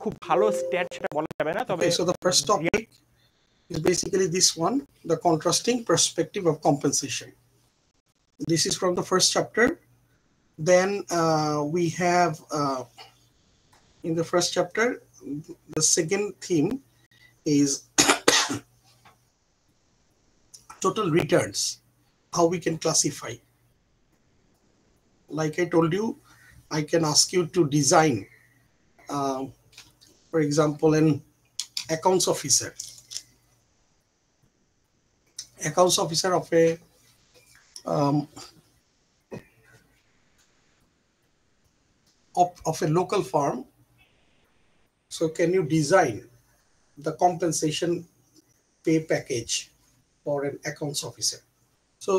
খুব ভালো স্ট্যাট সেটা বলা যাবে না, তবে Okay, so the first topic is basically this one, the contrasting perspective of compensation. This is from the first chapter. Then we have in the first chapter, the second theme is total returns, how we can classify. Like I told you, I can ask you to design, for example, an accounts officer of a of a local firm. So can you design the compensation pay package for an accounts officer? So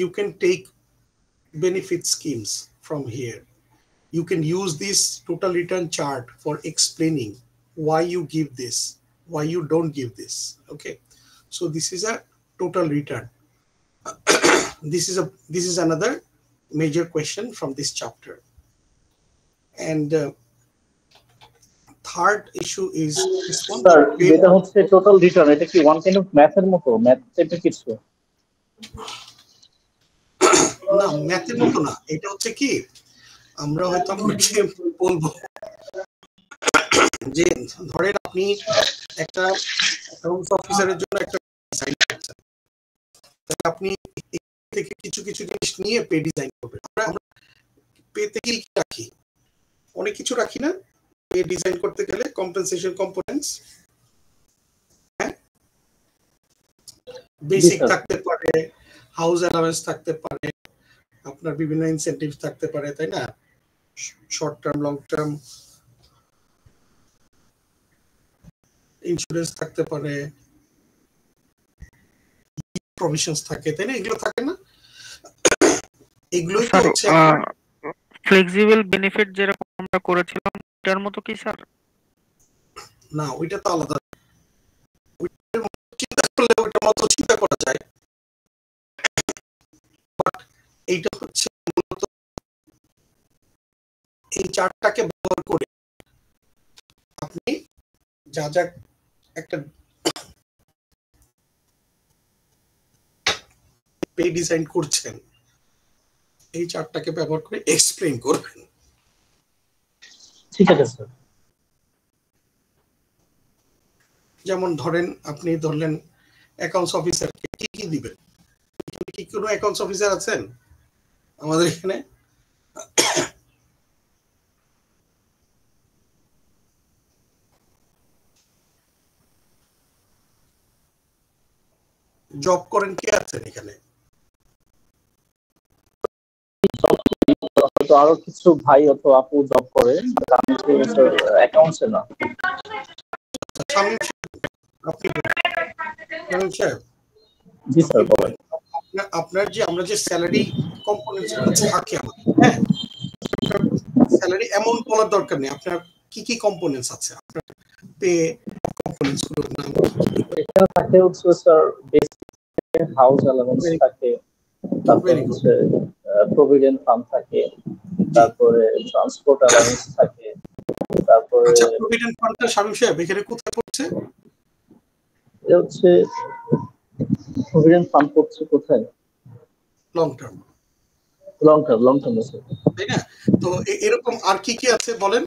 you can take benefit schemes from here. You can use this total return chart for explaining why you give this, why you don't give this. Okay, so this is a total return. This is another major question from this chapter. And third issue is this one. Sir, যেটা হচ্ছে total return, এটা কি one kind of math এর মতো, math টাইপের কিছু? না, ম্যাথের মতো না, এটা হচ্ছে কি, আমরা হয়তো আপনাকে বলবো যে ধরেন আপনি একটা অ্যাকাউন্টস অফিসারের জন্য একটা ডিজাইন করছেন, তাহলে আপনি থেকে কিছু কিছু জিনিস নিয়ে পে ডিজাইন করবেন। আমরা পেতে কি রাখি, অনেক কিছু রাখি না পে ডিজাইন করতে গেলে, কম্পেনসেশন কম্পোনেন্টস, হ্যাঁ, বেসিক থাকতে পারে, হাউস অ্যালাউন্স থাকতে পারে, আপনার বিভিন্ন ইনসেন্টিভ থাকতে পারে, তাই না, short term long term insurance থাকতে পারে, প্রভিশনস থাকে, তাই না, এগুলো থাকে না, এগুলোই তো হচ্ছে ফ্লেক্সিবল বেনিফিট যেরকম আমরা করেছিলাম এটার মতো কি স্যার? না, ওইটা তো আলাদা, চিন্তা করলে ওইটার মতো চিন্তা করা যায়, বাট এইটা হচ্ছে মূলত এই চার্টটাকে ব্যবহার করে আপনি যা যা একটা পে ডিজাইন করছেন, এই চার্টটাকে ব্যবহার করে এক্সপ্লেইন করবেন। ঠিক আছে স্যার। যেমন ধরেন আপনি ধরলেন অ্যাকাউন্টস অফিসারকে কি কি দিবেন, কি কোনো অ্যাকাউন্টস অফিসার আছেন আমাদের এখানে? জব করেন কে আছেন এখানে? হয়তো আরো কিছু ভাই অথবা আপু জব করে, আমি অ্যাকাউন্টসে না। জি স্যার বলেন। আপনার যে আমরা যে স্যালারি কম্পোনেন্টস গুলো থাকে আমাদের, হ্যাঁ, স্যালারি অ্যামাউন্ট বলার দরকার নেই, আপনার কি কি কম্পোনেন্টস আছে আপনার পে কম্পোনেন্টস গুলোর নাম কি? এখানে থাকে হচ্ছে স্যার বেসিক হাউস অ্যালাউন্স থাকে, তারপরে হচ্ছে প্রভিডেন্ট ফান্ড থাকে, তারপরে ট্রান্সপোর্ট অ্যালাউন্স থাকে, তারপরে আচ্ছা প্রভিডেন্ট ফান্ডটা শামীম সাহেব এখানে কোথায় পড়ছে? এটা হচ্ছে প্রভিডেন্ট ফান্ড পড়ছে কোথায়? লং টার্ম স্যার, তাই না? তো এরকম আর কি কি আছে বলেন?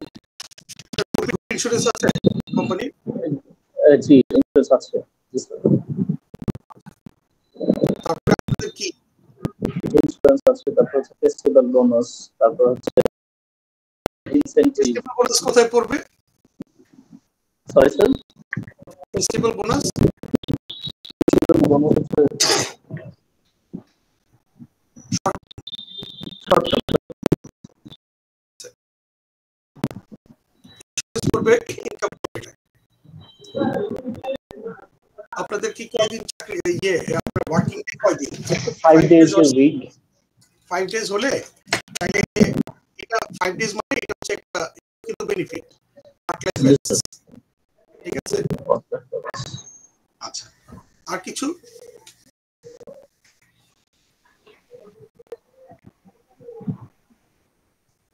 ইন্স্যুরেন্স আছে কোম্পানি? জি ইন্স্যুরেন্স আছে। জি স্যার। তারপরে আপনাদের কি ইন্স্যুরেন্স আছে, তারপর হচ্ছে ফেস্টিভ্যাল বোনাস, তারপর হচ্ছে ইনসেন্টিভ। ফেস্টিভ্যাল বোনাস কোথায় পড়বে? সরি স্যার, ফেস্টিভ্যাল বোনাস করবে ইনকাম। আপনাদের কি কয়দিন চাকরি, ইয়ে আপনার ওয়ার্কিং ডে কয়দিন? 5 days a week। 5 days হলে তাহলে এটা 5 days মানে এটা হচ্ছে একটা কিন্তু বেনিফিট, ঠিক আছে? আচ্ছা আর কিছু?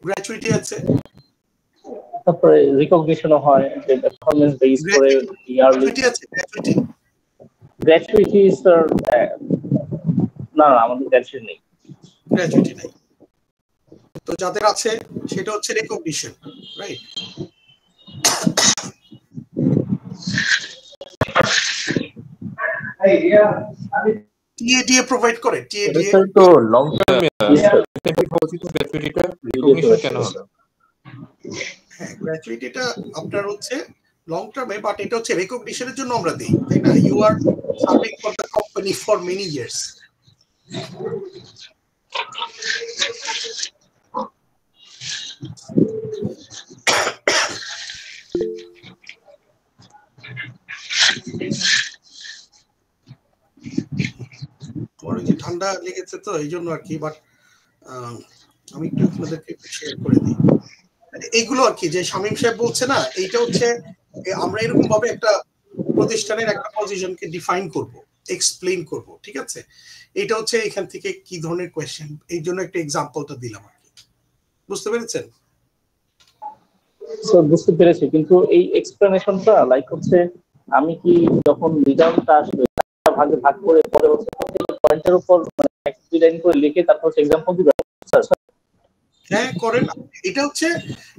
গ্র্যাচুইটি আছে, তারপরে রিকগনিশনও হয় যে পারফরম্যান্স বেস করে ইয়ারলি। গ্র্যাচুইটি স্যার না আমাদের গ্র্যাচুইটি নেই। গ্র্যাচুইটি নাই, তো যাদের আছে সেটা হচ্ছে রেকগনিশন, রাইট? টিএডিএ প্রোভাইড করে, টিএডিএ স্যার তো লং টার্মে গ্র্যাচুইটিটা রিকগনিশন কেন হবে? হ্যাঁ, গ্র্যাচুইটিটা আপনার হচ্ছে লং টার্মে, বাট এটা হচ্ছে রেকগনিশনের জন্য আমরা দিই, তাই না? You are serving for the company for many years. আমার যে ঠান্ডা লেগেছে তো এই জন্য আর কি, বাট আমি একটু আপনাদেরকে শেয়ার করে দিই এইগুলো আর কি, যে শামীম সাহেব বলছে না, এইটা হচ্ছে আমরা এরকম ভাবে একটা প্রতিষ্ঠানের একটা পজিশনকে ডিফাইন করব, এক্সপ্লেইন করব, ঠিক আছে? এটা হচ্ছে এখান থেকে কি ধরনের কোয়েশ্চেন, এই জন্য একটা এক্সাম্পলটা দিলাম আর কি। বুঝতে পেরেছেন? স্যার বুঝতে পেরেছি, কিন্তু এই এক্সপ্লেনেশনটা লাইক হচ্ছে আমি কি যখন রিটার্নটা আসবে ভাগে ভাগ করে পরে হচ্ছে প্রত্যেক পয়েন্টের উপর মানে এক দুই লাইন করে লিখে তারপর এক্সাম্পল দিবেন স্যার? হ্যাঁ করেন, এটা হচ্ছে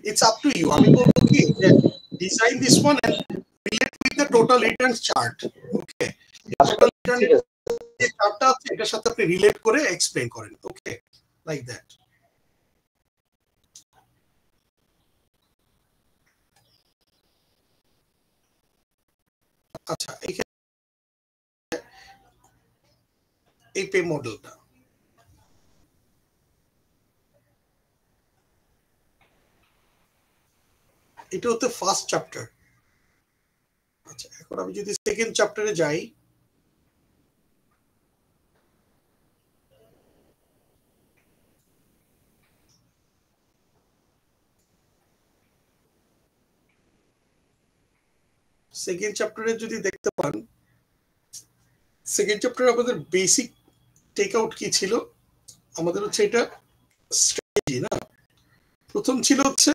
ইটস আপ টু ইউ। আমি বলবো কি যে design this one and relate with the total return chart. Okay, total return যে চার্টটা আছে এটার সাথে আপনি রিলেট করে এক্সপ্লেইন করেন। ওকে, লাইক দ্যাট। আচ্ছা, এই পে মডেলটা এটা হচ্ছে ফার্স্ট চ্যাপ্টার। আচ্ছা, এখন আমি যদি সেকেন্ড চ্যাপ্টারে যাই, সেকেন্ড চ্যাপ্টারে যদি দেখতে পান, সেকেন্ড চ্যাপ্টারে আমাদের বেসিক টেক আউট কি ছিল, আমাদের হচ্ছে এটা স্ট্র্যাটেজি না। প্রথম ছিল হচ্ছে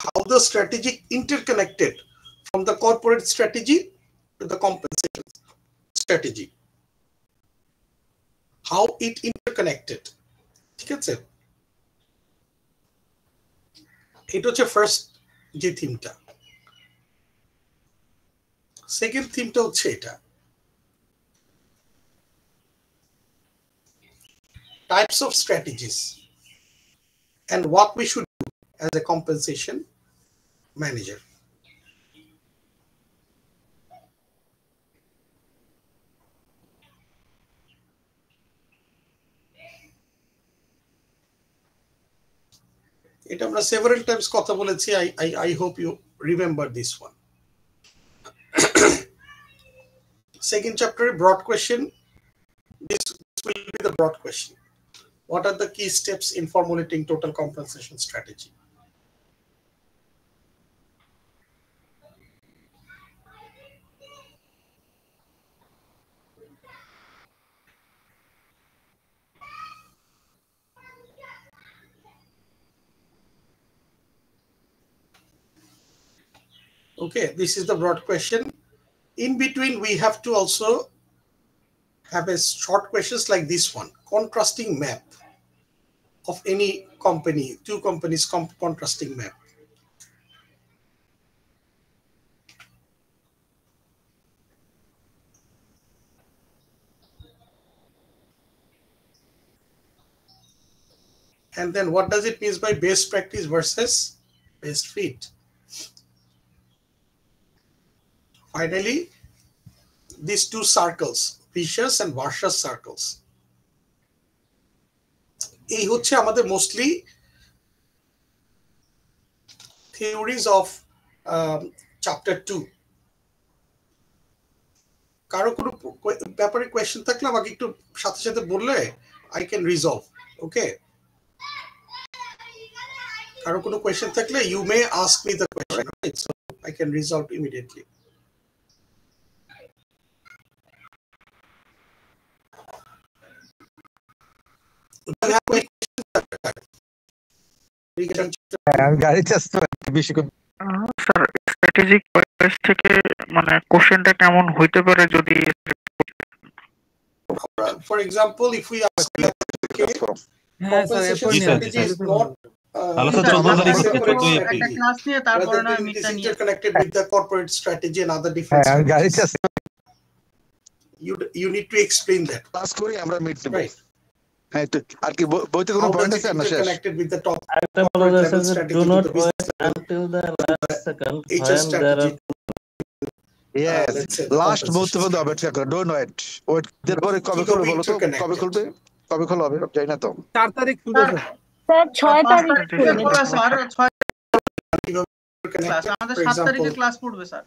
how the strategic interconnected from the corporate strategy to the compensation strategy, how it interconnected, ঠিক আছে? এটা হচ্ছে ফার্স্ট যে থিমটা। সেকেন্ড থিমটা হচ্ছে এটা, types of strategies and what we should do as a compensation manager. এটা আমরা several times কথা বলেছি। I hope you remember this one. Second chapter, broad question. This will be the broad question. What are the key steps in formulating total compensation strategy? Okay, this is the broad question. In between, we have to also have a short questions like this one, contrasting map of any company, two companies contrasting map. And then what does it mean by best practice versus best fit? Finally, these two circles, vicious and virtuous circles. এই হচ্ছে আমাদের mostly theories of chapter 2. কারো কোনো ব্যাপারে question থাকলে আমাকে একটু সাথে সাথে বললে I can resolve. Okay, কারো কোনো কোয়েশ্চেন থাকলে you may ask me the question, right? So I can resolve immediately. Do you have any questions? Sir strategic point থেকে মানে কোশ্চেনটা কেমন হইতে পারে যদি For example, if we ask you, okay, compensation strategy is not separate strategy. Rather than it is interconnected with the corporate strategy and other different strategies. You need to explain that. Right. How does it interconnected with the top corporate level strategy to the business level, until the last second HR when there strategy? are Yes, let's say last compensation বলতে হবে অপেক্ষা করো, don't wait. Wait, এরপরে কবে কিভাবে খুলবে বলো তো? interconnected? কবে খুলবে? কবে খোলা হবে? জানি না তো। 4 তারিখ খুলবে স্যার 6 তারিখ খুলবে। খুলবে। স্যার 6 ক্লাস Interconnected, আমাদের for 7 তারিখে example, ক্লাস পড়বে স্যার।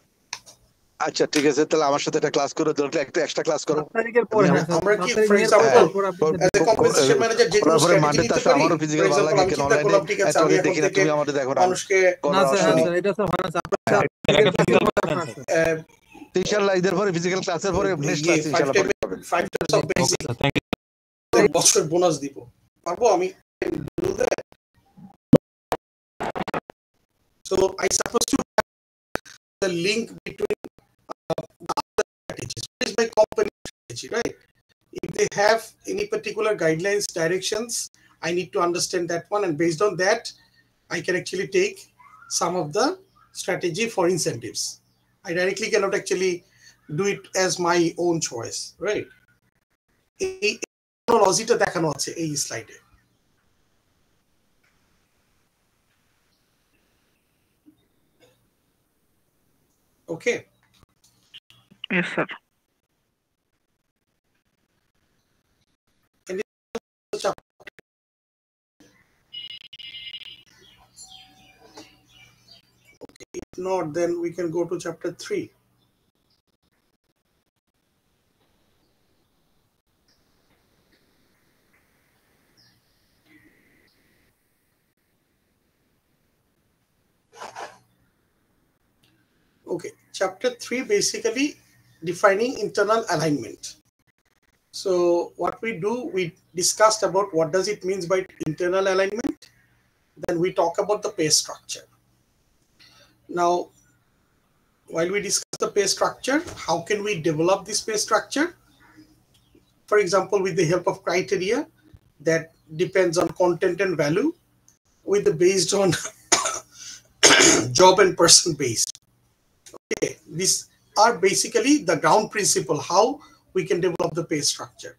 আচ্ছা ঠিক আছে, তাহলে আমার সাথে একটা ক্লাস করো, দরকার একটা এক্সট্রা ক্লাস করো। 7 তারিখের পরে হ্যাঁ স্যার। আমরা কি, 7 for তারিখের example, পর আপনি as a compensation manager যে কোনো তারপরে strategy মানডে নিতে তার পারি। আমারও For ফিজিক্যাল ভালো example, লাগে আমি কেন চিন্তা করলাম ঠিক আছে আমি অনলাইনে এখন দেখি না, থেকে তুমি আমাদের দেখো না। মানুষকে না স্যার হ্যাঁ স্যার এটা স্যার হয় না স্যার। ইনশাআল্লাহ ঈদের পরে ফিজিক্যাল ক্লাসের পরে নেক্সট ক্লাস ইনশাআল্লাহ পরে হবে। 5 types of basic বছর বোনাস দিব পারবো আমি do that. So I suppose to have the link between the other strategies. What is my company strategy, right? If they have any particular guidelines, directions, I need to understand that one, and based on that, I can actually take some of the strategy for incentives. I directly cannot actually do it as my own choice, right? এই লজিটা দেখানো আছে এই স্লাইডে। Okay. Yes, sir. If not, then we can go to chapter 3. Okay, chapter 3 basically defining internal alignment. So what we do, we discussed about what does it means by internal alignment. Then we talk about the pay structure. Now, while we discuss the pay structure, how can we develop this pay structure? For example, with the help of criteria that depends on content and value, with the based on job and person based. Okay, these are basically the ground principle how we can develop the pay structure.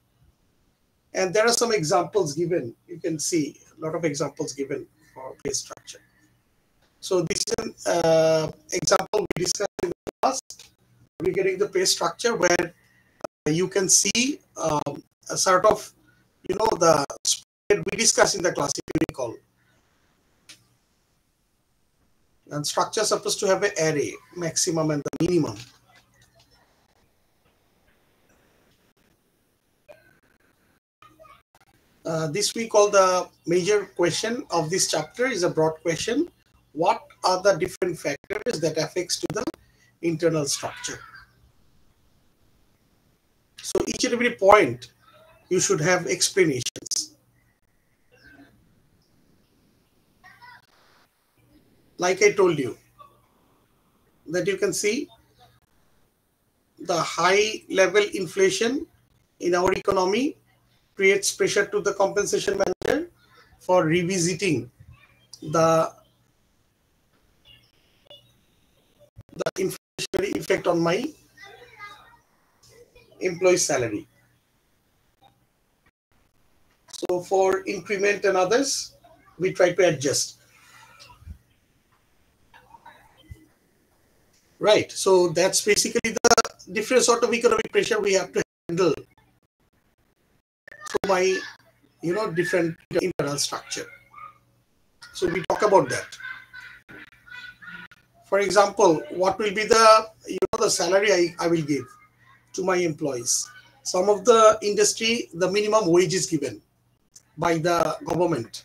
And there are some examples given. You can see a lot of examples given for pay structure. So this is an example we discussed in the past regarding the pay structure, where you can see a sort of, you know, the spread we discussed in the class, if you recall. And structure is supposed to have an array, maximum and the minimum. This we call the major question of this chapter is a broad question. What are the different factors that affects to the internal structure? So each and every point you should have explanations. Like I told you, that you can see the high level inflation in our economy creates pressure to the compensation manager for revisiting the inflationary effect on my employee salary. So for increment and others, we try to adjust. Right. So that's basically the different sort of economic pressure we have to handle through my, you know, different internal structure. So we talk about that. For example, what will be the, you know, the salary I will give to my employees? Some of the industry, the minimum wage is given by the government,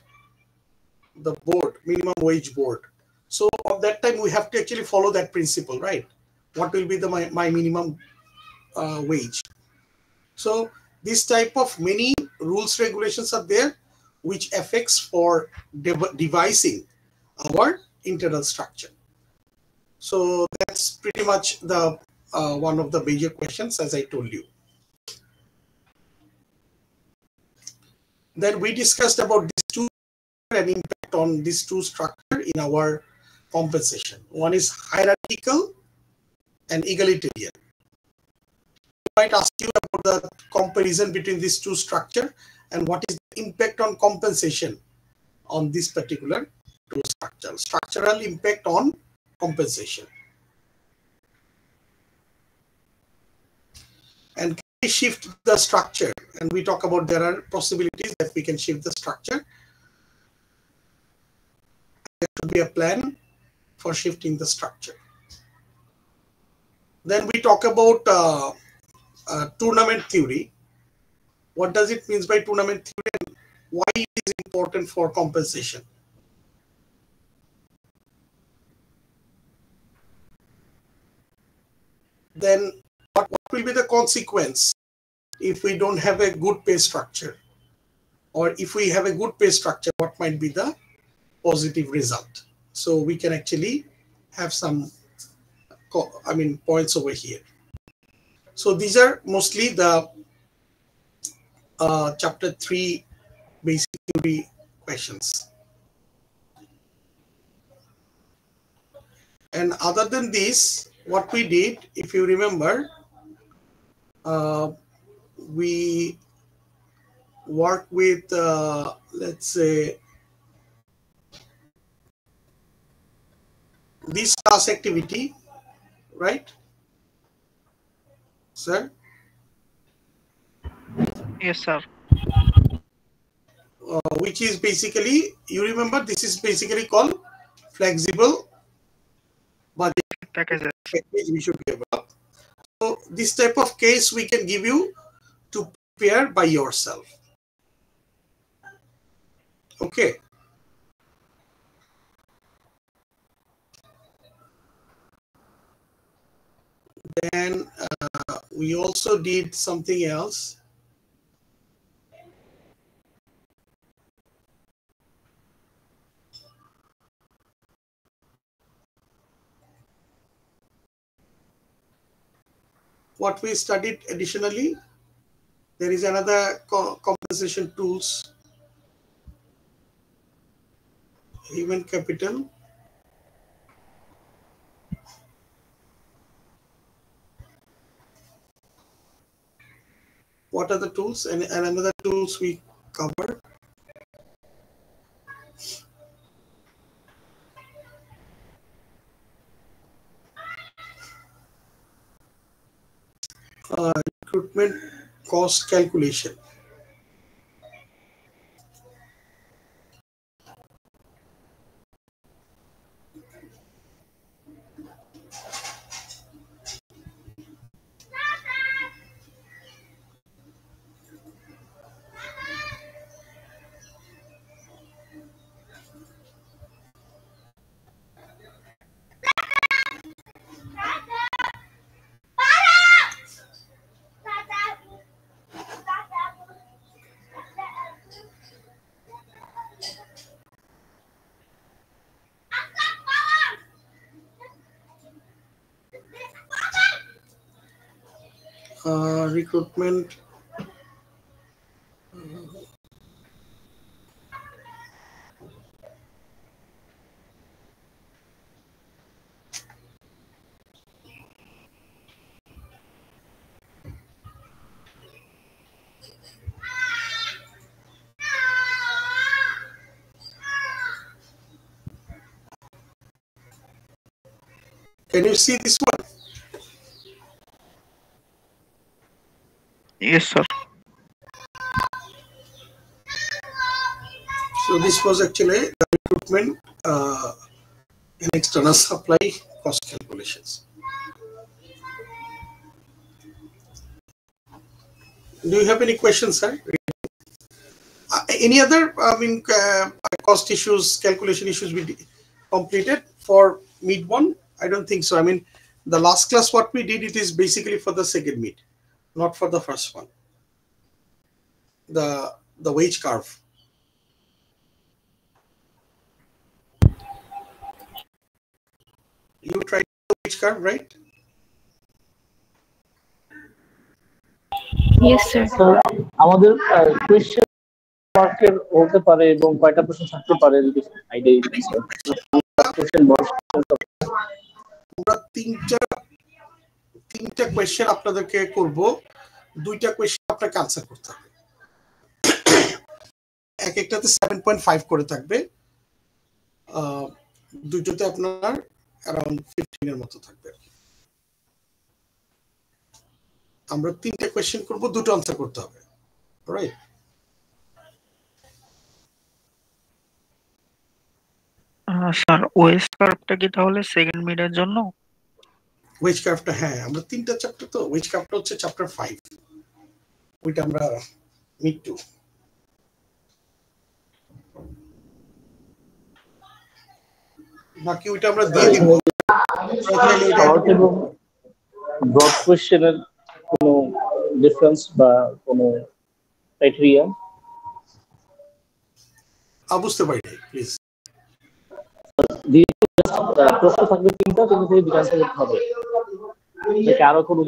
the board, minimum wage board. So at that time, we have to actually follow that principle, right? What will be the my minimum wage? So this type of many rules, regulations are there, which affects for devising our internal structure. So that's pretty much the one of the major questions, as I told you. Then we discussed about these two and impact on these two structure in our compensation. One is hierarchical and egalitarian. I might ask you about the comparison between these two structure and what is the impact on compensation on this particular two structure. Structural impact on compensation. And can we shift the structure? And we talk about there are possibilities that we can shift the structure. There should be a plan for shifting the structure. Then we talk about tournament theory. What does it mean by tournament theory and why it is important for compensation? Then what will be the consequence if we don't have a good pay structure? Or if we have a good pay structure, what might be the positive result? So we can actually have some points over here. So these are mostly the chapter 3 basic theory questions. And other than this, what we did, if you remember, we work with, let's say, this task activity, right? Sir? Yes, sir. Which is basically, you remember, this is basically called flexible budget package we should develop. So this type of case we can give you to prepare by yourself. Okay. Then we also did something else. What we studied additionally, there is another compensation tools, human capital. What are the tools? And another tools we cover. Recruitment cost calculation. Recruitment Can you see this one? Yes, sir. So this was actually the recruitment and external supply cost calculations. Do you have any questions, sir? Any other, cost issues, calculation issues we completed for meet one? I don't think so. I mean, the last class, what we did, it is basically for the second meet, not for the first one. The wage curve. You tried the wedge curve, right? Yes, sir. Sir আমাদের question মার্কের হতে পারে এবং কয়টা প্রশ্ন থাকতে পারে যদি আইডিয়া দিতে স্যার। কোয়েশ্চেন আমরা তিনটা কোয়েশ্চেন আপনাদেরকে করব, দুইটা কোয়েশ্চেন আপনাকে আনসার করতে হবে। এক একটাতে 7.5 করে থাকবে, দুইটাতে আপনার অ্যারাউন্ড 15 এর মতো থাকবে। আমরা তিনটা কোয়েশ্চেন করব, দুটো আনসার করতে হবে, রাইট? স্যার ওয়েস্ট কার্ভটা কি তাহলে সেকেন্ড মিডের জন্য? ওয়েজ কার্ভটা, হ্যাঁ, আমরা তিনটা চ্যাপ্টার, তো ওয়েজ কার্ভটা হচ্ছে চ্যাপ্টার 5, ওইটা আমরা মিড 2। বাকি ওইটা আমরা দিয়ে দিব। শর্ট এবং ব্রড কোয়েশ্চেনের কোনো ডিফারেন্স বা কোনো ক্রাইটেরিয়া? বুঝতে পারি নাই, প্লিজ। প্রশ্ন থাকবে তিনটা, তিনটা থেকে দুটো আনসার করতে হবে নাকি আরো কোনো?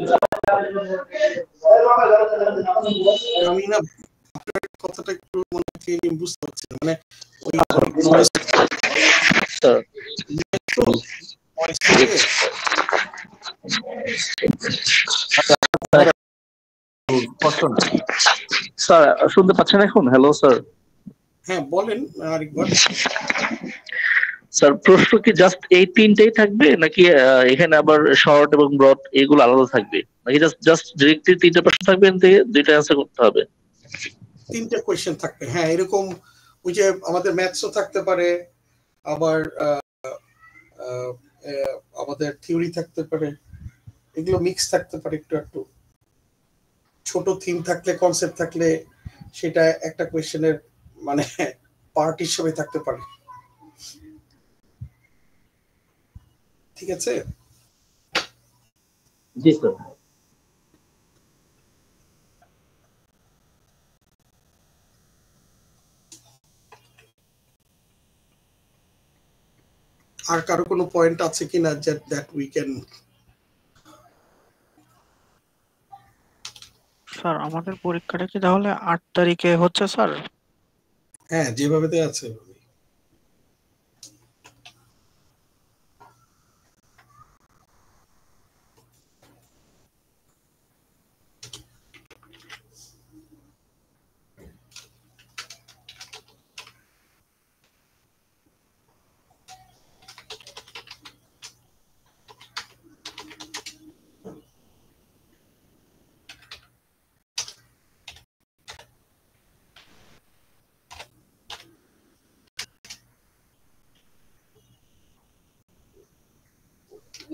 আমি না আপনার কথাটা একটু মনে হচ্ছে বুঝতে পারছি না, মানে ওই স্যার শুনতে পাচ্ছেন এখন? Hello sir. হ্যাঁ বলেন আরেকবার। স্যার প্রশ্ন কি জাস্ট এই তিনটেই থাকবে নাকি এখানে আবার শর্ট এবং ব্রড এগুলো আলাদা থাকবে, নাকি জাস্ট ডিরেক্টলি তিনটা প্রশ্ন থাকবে, এর থেকে দুইটা অ্যান্সার করতে হবে? তিনটা কোয়েশ্চেন থাকবে, হ্যাঁ, এরকম ওই যে আমাদের ম্যাথসও থাকতে পারে, আবার আমাদের থিওরি থাকতে পারে, এগুলো মিক্স থাকতে পারে, একটু একটু ছোট থিম থাকলে, কনসেপ্ট থাকলে সেটা একটা কোয়েশ্চেনের মানে পার্ট হিসেবে থাকতে পারে। ঠিক আছে? জি স্যার। আর কারো কোনো পয়েন্ট আছে কিনা দ্যাট উই ক্যান? স্যার আমাদের পরীক্ষাটা কি তাহলে 8 তারিখে হচ্ছে স্যার? হ্যাঁ, যেভাবে দেয়া আছে।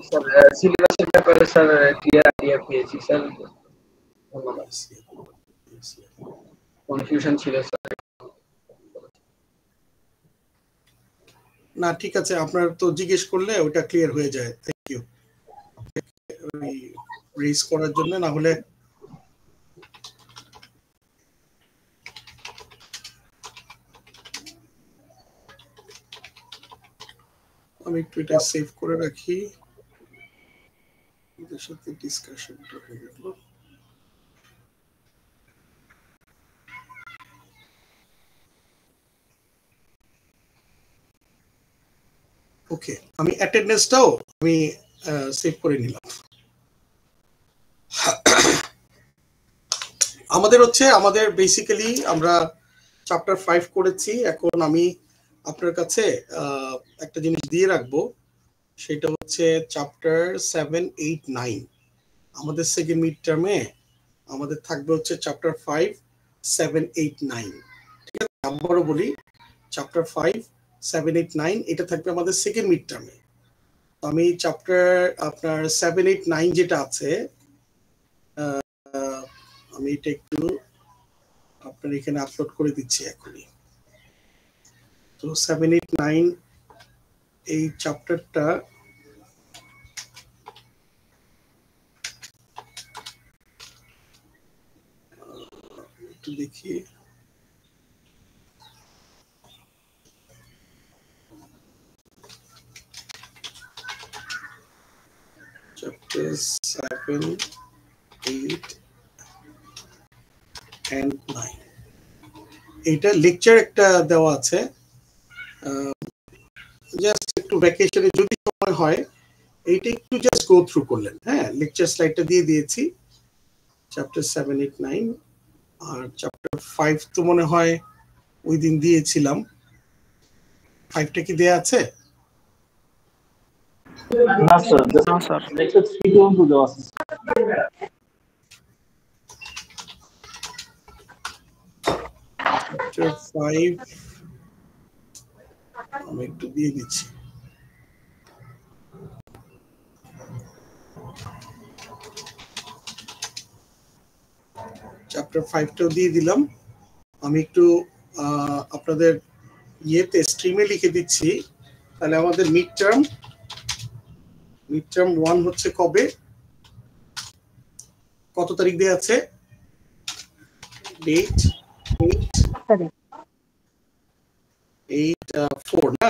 স্যার সিলেবাসের ব্যাপারে স্যার ক্লিয়ার আইডিয়া পেয়েছি স্যার, ধন্যবাদ। কনফিউশন ছিল স্যার। না ঠিক আছে, আপনার তো জিজ্ঞেস করলে ওটা ক্লিয়ার হয়ে যায়। থ্যাংক ইউ রেজ করার জন্য। না হলে আমি একটু এটা সেভ করে রাখি, এদের সাথে ডিসকাশনটা হয়ে গেল। ওকে, আমি অ্যাটেন্ডেন্সটাও আমি সেভ করে নিলাম। আমাদের বেসিক্যালি আমরা চ্যাপ্টার 5 করেছি। এখন আমি আপনার কাছে একটা জিনিস দিয়ে রাখবো, সেটা হচ্ছে চ্যাপ্টার 7, 8, 9। আমাদের সেকেন্ড মিড টার্মে আমাদের থাকবে হচ্ছে চ্যাপ্টার 5, 7, 8, 9। ঠিক আছে, আবারও বলি, চ্যাপ্টার 5, 7, 8, 9 এটা থাকবে আমাদের সেকেন্ড মিড টার্মে। আমি চ্যাপ্টার আপনার 7, 8, 9 যেটা আছে, আমি এটা একটু আপনার এখানে আপলোড করে দিচ্ছি এখনই। তো 7, 8, 9 এই চ্যাপ্টারটা একটু দেখি। chapters 7, 8 and 9. এটা লেকচার একটা দেওয়া আছে, জাস্ট একটু ভ্যাকেশনে যদি সময় হয় এইটা একটু জাস্ট গো থ্রু করলেন। হ্যাঁ, লেকচার স্লাইডটা দিয়ে দিয়েছি, চ্যাপ্টার 7, 8, 9 আর চ্যাপ্টার 5 তো মনে হয় ওই দিন দিয়েছিলাম। 5টা কি দেয়া আছে? না স্যার, না স্যার, লেকচার 3 পর্যন্ত দেওয়া আছে। চ্যাপ্টার 5 আমি একটু দিয়ে দিচ্ছি। চ্যাপ্টার 5টাও দিয়ে দিলাম। আমি একটু আপনাদের ইয়েতে স্ট্রিমে লিখে দিচ্ছি, তাহলে আমাদের মিড টার্ম 1 হচ্ছে কবে, কত তারিখ দেয়া আছে? ডেট 8/4 না?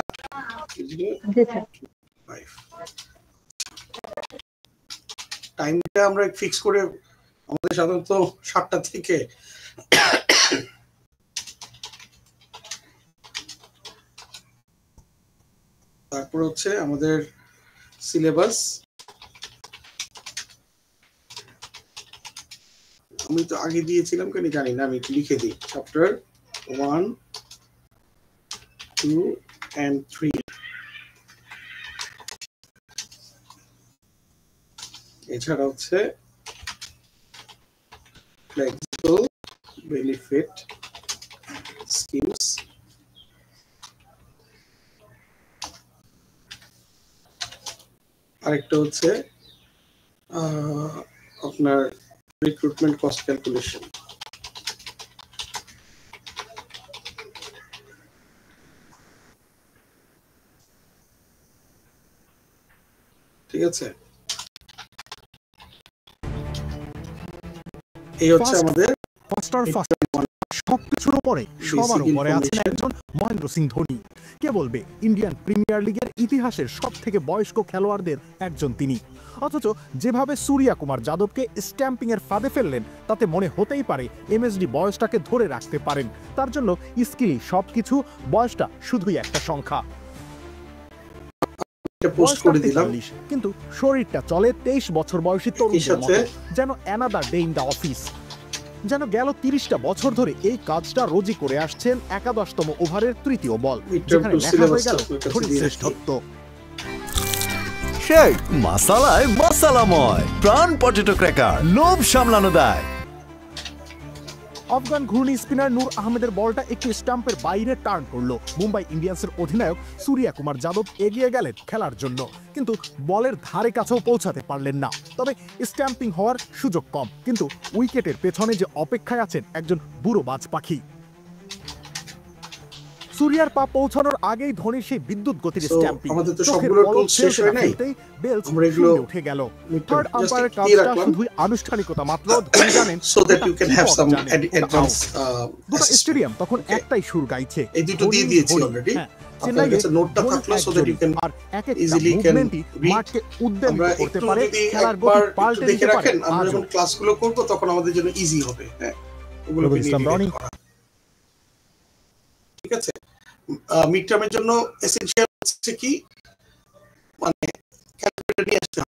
টাইমটা আমরা ফিক্স করে আমাদের সাধারণত 7টা থেকে তারপর হচ্ছে আমাদের সিলেবাস। আমি তো আগে দিয়েছিলাম কেন জানি না, আমি লিখে দিই চ্যাপ্টার 1, 2 and 3। এছাড়া হচ্ছে ফ্লেক্সিবল বেনিফিট স্কিমস, আরেকটা হচ্ছে আপনার রিক্রুটমেন্ট কস্ট ক্যালকুলেশন। ঠিক আছে, এই হচ্ছে আমাদের সবকিছুর উপরে সবার উপরে আছেন একজন মহেন্দ্র সিং ধোনি। কে বলবে ইন্ডিয়ান প্রিমিয়ার লিগের ইতিহাসের সব থেকে বয়স্ক খেলোয়াড়দের একজন তিনি। অথচ যেভাবে সূর্যা কুমার যাদবকে স্ট্যাম্পিং এর ফাঁদে ফেললেন তাতে মনে হতেই পারে এমএসডি বয়সটাকে ধরে রাখতে পারেন। তার জন্য স্কিলই সবকিছু, বয়সটা শুধুই একটা সংখ্যা। পোস্ট করে দিলাম, কিন্তু শরীরটা চলে 23 বছর বয়সী তরুণদের মতো, যেন another day in the office. যেন গেল 30টা বছর ধরে এই কাজটা রোজই করে আসছেন। 11তম ওভারের তৃতীয় বল, যেখানে লেখা হয়ে গেল ধোনির শ্রেষ্ঠত্ব। সেই মশালায় মশালাময় প্রাণ পটেটো ক্র্যাকার, লোভ সামলানো দায়। আফগান ঘূর্ণি স্পিনার নূর আহমেদের বলটা একটু স্টাম্পের বাইরে টার্ন করলো। মুম্বাই ইন্ডিয়ান্সের অধিনায়ক সূর্যা কুমার যাদব এগিয়ে গেলেন খেলার জন্য, কিন্তু বলের ধারে কাছেও পৌঁছাতে পারলেন না। তবে স্ট্যাম্পিং হওয়ার সুযোগ কম, কিন্তু উইকেটের পেছনে যে অপেক্ষায় আছেন একজন বুড়ো বাজ পাখি। সূর্যার পা পৌঁছানোর আগেই ধোনির সেই বিদ্যুৎ গতির স্ট্যাম্পিং উঠে গেল। থার্ড আম্পায়ারের কাজটা শুধুই আনুষ্ঠানিকতা মাত্র। ধোনি জানেন গোটা স্টেডিয়াম তখন একটাই সুর গাইছে, এই দুটো দিয়ে দিয়েছি অলরেডি। আপনার কাছে নোটটা থাকলো so that you can easily can মাঠকে উদ্বেলিত করতে পারে, খেলার গতি পাল্টে দিতে পারে। আমরা যখন ক্লাসগুলো করব তখন আমাদের জন্য ইজি হবে। হ্যাঁ, ওগুলো ঠিক আছে। মিড টার্মের জন্য এসেনশিয়াল হচ্ছে কি, মানে ক্যালকুলেটর নিয়ে আসতে হবে।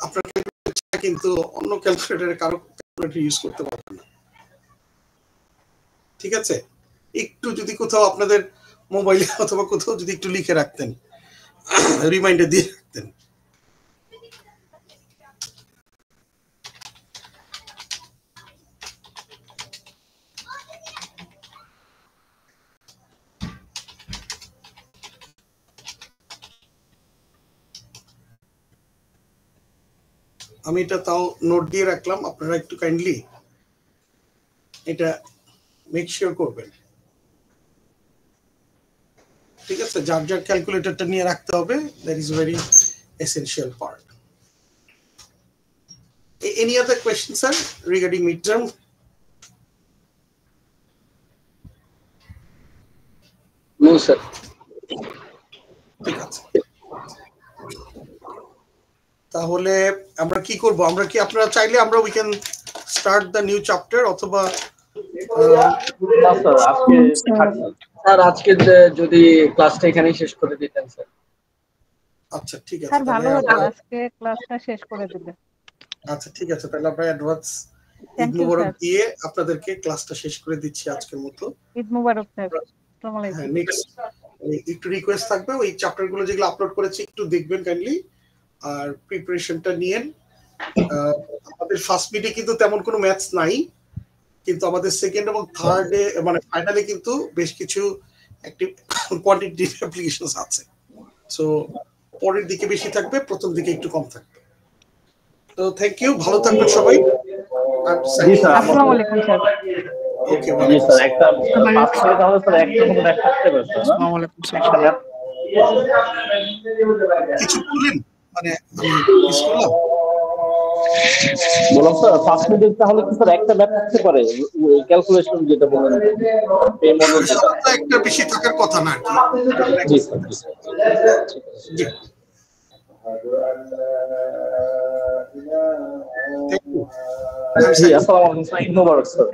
আপনার ক্যালকুলেটর কিন্তু অন্য ক্যালকুলেটরে কারো ক্যালকুলেটর ইউজ করতে পারবেন না। ঠিক আছে, একটু যদি কোথাও আপনাদের মোবাইলে অথবা কোথাও যদি একটু লিখে রাখতেন, রিমাইন্ডার দিয়ে রাখতেন। আমি এটা তাও নোট দিয়ে রাখলাম, আপনারা একটু কাইন্ডলি এটা মেক শিওর করবেন। ঠিক আছে, যার যার ক্যালকুলেটরটা নিয়ে রাখতে হবে, that is very essential part. Any other question sir regarding mid term? No sir. ঠিক আছে, তাহলে আমরা কি করব, আমরা কি আপনারা চাইলে আমরা we can start the new chapter, অথবা স্যার আজকে যদি ক্লাসটা এখানেই শেষ করে দিতেন স্যার। আচ্ছা ঠিক আছে, স্যার ভালো হতো আজকে ক্লাসটা শেষ করে দিলে। আচ্ছা ঠিক আছে, তাহলে আমরা অ্যাডভান্স ঈদ মুবারক দিয়ে আপনাদেরকে ক্লাসটা শেষ করে দিচ্ছি আজকের মতো। ঈদ মুবারক স্যার। আসসালামু আলাইকুম। হ্যাঁ, নেক্সট একটু রিকোয়েস্ট থাকবে, ওই চ্যাপ্টার গুলো যেগুলো আপলোড করেছি একটু দেখবেন কাইন্ডলি, আর প্রিপারেশনটা নিয়েন। আমাদের ফার্স্ট মিডে কিন্তু তেমন কোনো ম্যাথস নাই, কিন্তু আমাদের সেকেন্ড এবং থার্ডে মানে ফাইনালে কিন্তু বেশ কিছু অ্যাক্টিভ কোয়ান্টিটেটিভ অ্যাপ্লিকেশনস আছে। সো পরের দিকে বেশি থাকবে, প্রথম দিকে একটু কম থাকবে। তো থ্যাংক ইউ, ভালো থাকবেন সবাই। জি স্যার, আসসালামু আলাইকুম স্যার। ওকে, জি স্যার, একটা পাস করে তাহলে স্যার একটা কোনো ব্যাক করতে পারবেন। আসসালামু আলাইকুম স্যার। কিছু বললেন মানে আমি মিস করলাম। বললাম স্যার ফার্স্ট মিনিট তাহলে কি স্যার একটা ব্যাক করতে পারে, ক্যালকুলেশন যেটা বললেন একটা বেশি থাকার কথা না আর কি। জি স্যার, জি জি। আসসালামু আলাইকুম স্যার, ঈদ মোবারক স্যার।